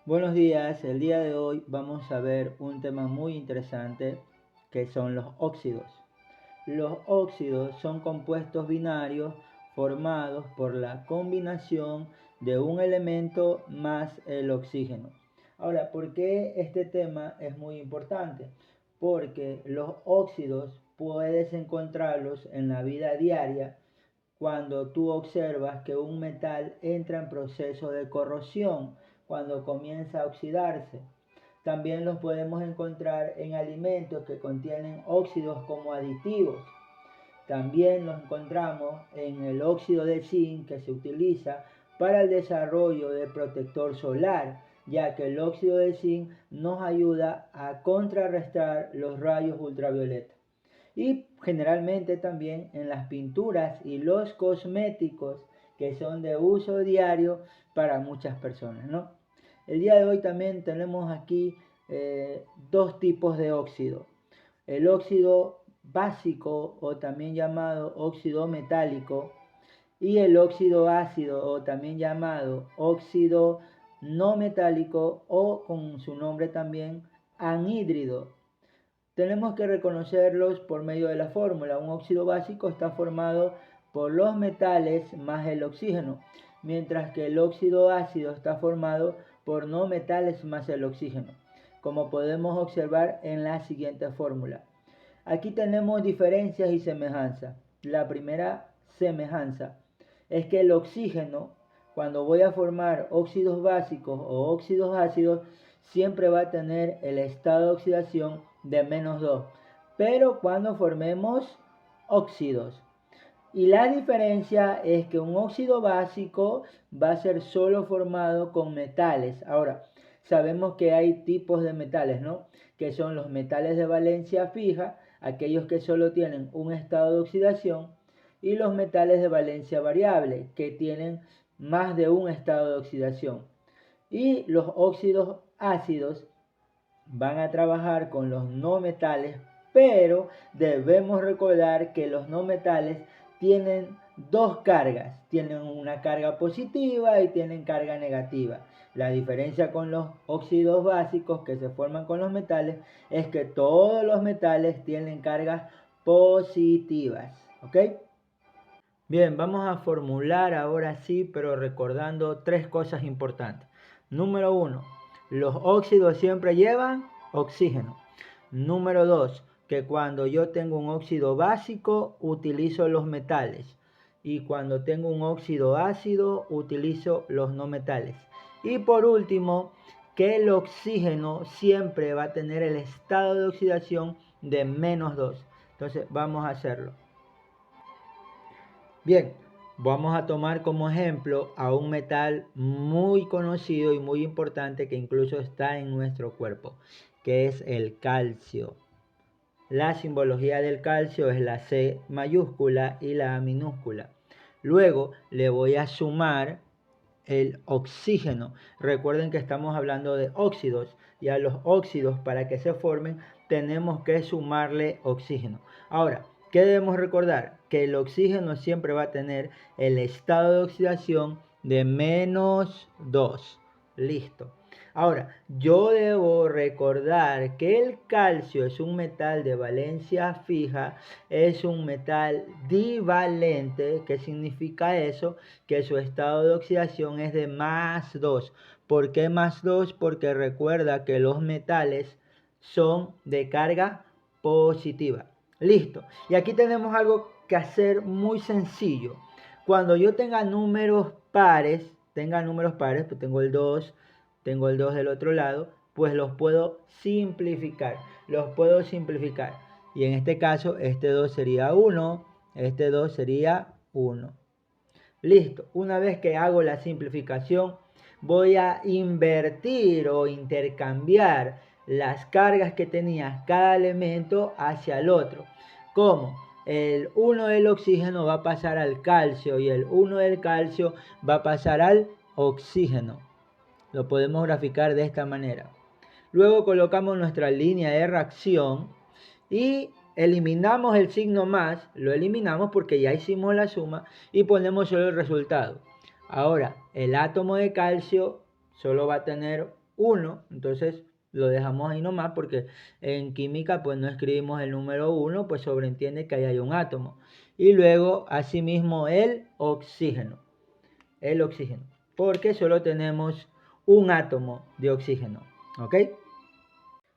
Buenos días, el día de hoy vamos a ver un tema muy interesante que son los óxidos. Los óxidos son compuestos binarios formados por la combinación de un elemento más el oxígeno. Ahora, ¿por qué este tema es muy importante? Porque los óxidos puedes encontrarlos en la vida diaria cuando tú observas que un metal entra en proceso de corrosión, cuando comienza a oxidarse. También los podemos encontrar en alimentos que contienen óxidos como aditivos. También los encontramos en el óxido de zinc que se utiliza para el desarrollo de protector solar, ya que el óxido de zinc nos ayuda a contrarrestar los rayos ultravioleta. Y generalmente también en las pinturas y los cosméticos que son de uso diario para muchas personas, ¿no? El día de hoy también tenemos aquí dos tipos de óxido. El óxido básico o también llamado óxido metálico y el óxido ácido o también llamado óxido no metálico o con su nombre también anhídrido. Tenemos que reconocerlos por medio de la fórmula. Un óxido básico está formado por los metales más el oxígeno, mientras que el óxido ácido está formado por no metales más el oxígeno, como podemos observar en la siguiente fórmula. Aquí tenemos diferencias y semejanzas. La primera semejanza es que el oxígeno, cuando voy a formar óxidos básicos o óxidos ácidos, siempre va a tener el estado de oxidación de -2. Pero cuando formemos óxidos, y la diferencia es que un óxido básico va a ser solo formado con metales. Ahora, sabemos que hay tipos de metales, ¿no? Que son los metales de valencia fija, aquellos que solo tienen un estado de oxidación, y los metales de valencia variable, que tienen más de un estado de oxidación. Y los óxidos ácidos van a trabajar con los no metales, pero debemos recordar que los no metales tienen dos cargas, tienen una carga positiva y tienen carga negativa. La diferencia con los óxidos básicos que se forman con los metales es que todos los metales tienen cargas positivas, ¿ok? Bien, vamos a formular ahora sí, pero recordando tres cosas importantes. Número uno, los óxidos siempre llevan oxígeno. Número dos, que cuando yo tengo un óxido básico, utilizo los metales. Y cuando tengo un óxido ácido, utilizo los no metales. Y por último, que el oxígeno siempre va a tener el estado de oxidación de -2. Entonces, vamos a hacerlo. Bien, vamos a tomar como ejemplo a un metal muy conocido y muy importante que incluso está en nuestro cuerpo, que es el calcio. La simbología del calcio es la C mayúscula y la A minúscula. Luego le voy a sumar el oxígeno. Recuerden que estamos hablando de óxidos y a los óxidos para que se formen tenemos que sumarle oxígeno. Ahora, ¿qué debemos recordar? Que el oxígeno siempre va a tener el estado de oxidación de -2. Listo. Ahora, yo debo recordar que el calcio es un metal de valencia fija, es un metal divalente. ¿Qué significa eso? Que su estado de oxidación es de +2. ¿Por qué +2? Porque recuerda que los metales son de carga positiva. Listo. Y aquí tenemos algo que hacer muy sencillo. Cuando yo tenga números pares, pues tengo el 2 del otro lado, pues los puedo simplificar. Y en este caso, este 2 sería 1, este 2 sería 1. Listo, una vez que hago la simplificación, voy a invertir o intercambiar las cargas que tenía cada elemento hacia el otro. ¿Cómo? El 1 del oxígeno va a pasar al calcio y el 1 del calcio va a pasar al oxígeno. Lo podemos graficar de esta manera. Luego colocamos nuestra línea de reacción y eliminamos el signo más, lo eliminamos porque ya hicimos la suma y ponemos solo el resultado. Ahora, el átomo de calcio solo va a tener 1, entonces lo dejamos ahí nomás porque en química pues no escribimos el número 1, pues sobreentiende que ahí hay un átomo. Y luego asimismo el oxígeno, porque solo tenemos un átomo de oxígeno, ¿ok?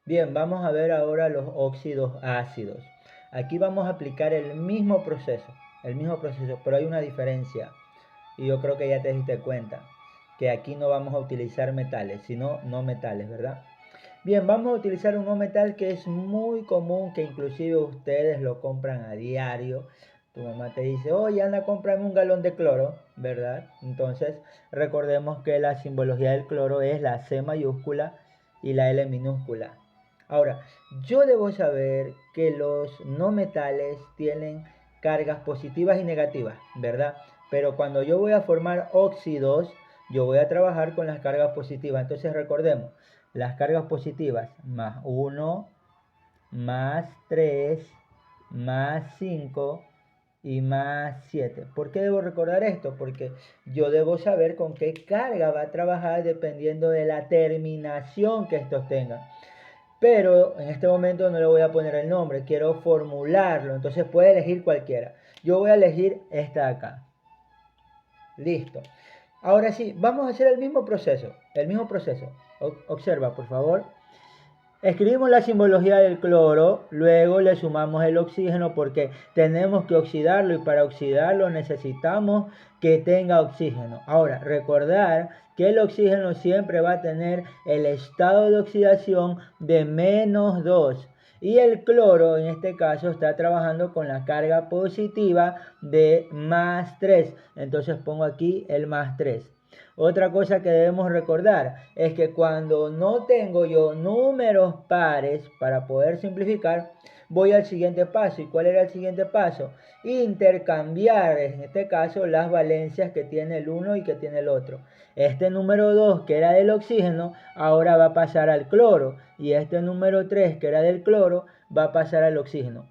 Bien, vamos a ver ahora los óxidos ácidos. Aquí vamos a aplicar el mismo proceso, pero hay una diferencia. Y yo creo que ya te diste cuenta que aquí no vamos a utilizar metales, sino no metales, ¿verdad? Bien, vamos a utilizar un no metal que es muy común, que inclusive ustedes lo compran a diario. Tu mamá te dice, oye, anda, cómprame un galón de cloro, ¿verdad? Entonces, recordemos que la simbología del cloro es la C mayúscula y la L minúscula. Ahora, yo debo saber que los no metales tienen cargas positivas y negativas, ¿verdad? Pero cuando yo voy a formar óxidos, yo voy a trabajar con las cargas positivas. Entonces recordemos, las cargas positivas más 1, más 3, más 5 y más 7. ¿Por qué debo recordar esto? Porque yo debo saber con qué carga va a trabajar dependiendo de la terminación que estos tengan. Pero en este momento no le voy a poner el nombre, quiero formularlo, entonces puede elegir cualquiera. Yo voy a elegir esta de acá. Listo. Ahora sí, vamos a hacer el mismo proceso. Observa, por favor. Escribimos la simbología del cloro, luego le sumamos el oxígeno porque tenemos que oxidarlo y para oxidarlo necesitamos que tenga oxígeno. Ahora, recordar que el oxígeno siempre va a tener el estado de oxidación de -2 y el cloro en este caso está trabajando con la carga positiva de +3. Entonces pongo aquí el +3. Otra cosa que debemos recordar es que cuando no tengo yo números pares para poder simplificar, voy al siguiente paso. ¿Y cuál era el siguiente paso? Intercambiar, en este caso, las valencias que tiene el uno y que tiene el otro. Este número 2, que era del oxígeno, ahora va a pasar al cloro. Y este número 3, que era del cloro, va a pasar al oxígeno.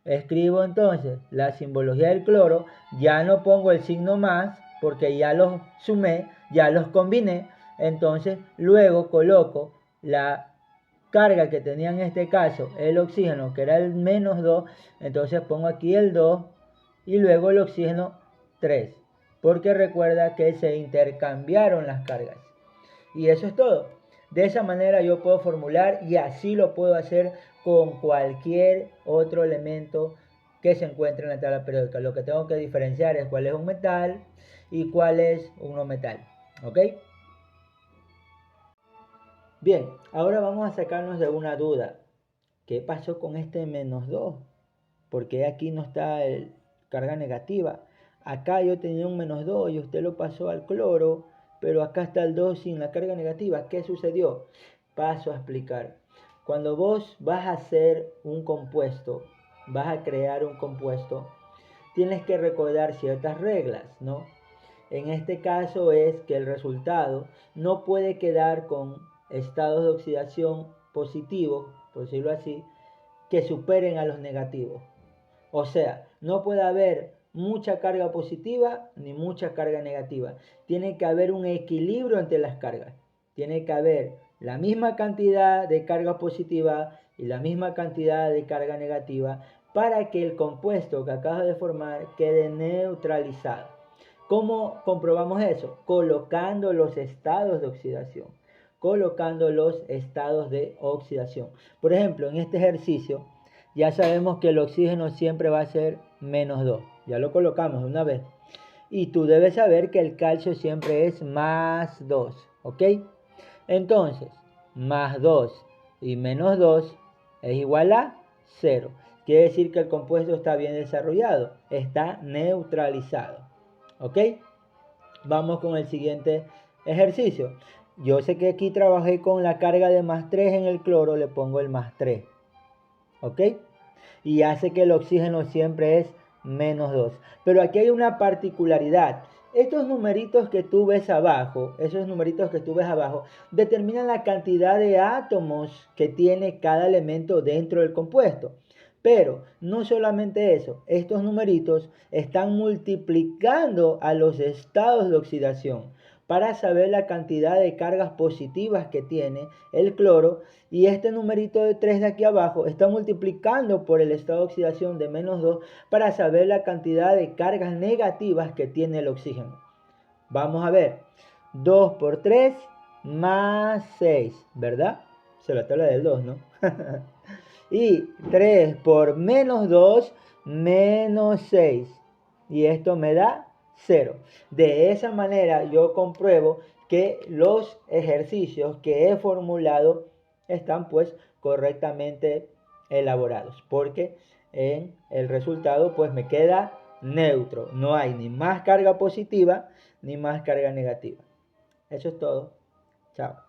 Escribo entonces la simbología del cloro, ya no pongo el signo más porque ya los sumé, ya los combiné, entonces luego coloco la carga que tenía en este caso el oxígeno, que era el -2, entonces pongo aquí el 2 y luego el oxígeno 3, porque recuerda que se intercambiaron las cargas. Y eso es todo. De esa manera yo puedo formular y así lo puedo hacer con cualquier otro elemento que se encuentre en la tabla periódica. Lo que tengo que diferenciar es cuál es un metal y cuál es un no metal. ¿Ok? Bien, ahora vamos a sacarnos de una duda. ¿Qué pasó con este -2? ¿Por qué aquí no está el carga negativa? Acá yo tenía un -2 y usted lo pasó al cloro, pero acá está el 2 sin la carga negativa. ¿Qué sucedió? Paso a explicar. Cuando vos vas a hacer un compuesto, vas a crear un compuesto, tienes que recordar ciertas reglas, ¿no? En este caso es que el resultado no puede quedar con estados de oxidación positivos, por decirlo así, que superen a los negativos. O sea, no puede haber mucha carga positiva ni mucha carga negativa. Tiene que haber un equilibrio entre las cargas. Tiene que haber la misma cantidad de carga positiva y la misma cantidad de carga negativa para que el compuesto que acabas de formar quede neutralizado. ¿Cómo comprobamos eso? Colocando los estados de oxidación. Por ejemplo, en este ejercicio ya sabemos que el oxígeno siempre va a ser -2. Ya lo colocamos de una vez. Y tú debes saber que el calcio siempre es +2. ¿Ok? Entonces, +2 y -2 es igual a 0. Quiere decir que el compuesto está bien desarrollado. Está neutralizado. ¿Ok? Vamos con el siguiente ejercicio. Yo sé que aquí trabajé con la carga de +3 en el cloro. Le pongo el +3. ¿Ok? Y hace que el oxígeno siempre es -2. Pero aquí hay una particularidad. Estos numeritos que tú ves abajo, determinan la cantidad de átomos que tiene cada elemento dentro del compuesto. Pero no solamente eso, estos numeritos están multiplicando a los estados de oxidación. para saber la cantidad de cargas positivas que tiene el cloro, y este numerito de 3 de aquí abajo está multiplicando por el estado de oxidación de -2 para saber la cantidad de cargas negativas que tiene el oxígeno. Vamos a ver, 2 por 3 más 6, ¿verdad? Se la tabla del 2, ¿no? Y 3 por -2, -6. Y esto me da 0. De esa manera yo compruebo que los ejercicios que he formulado están pues correctamente elaborados. Porque en el resultado pues me queda neutro. No hay ni más carga positiva ni más carga negativa. Eso es todo. Chao.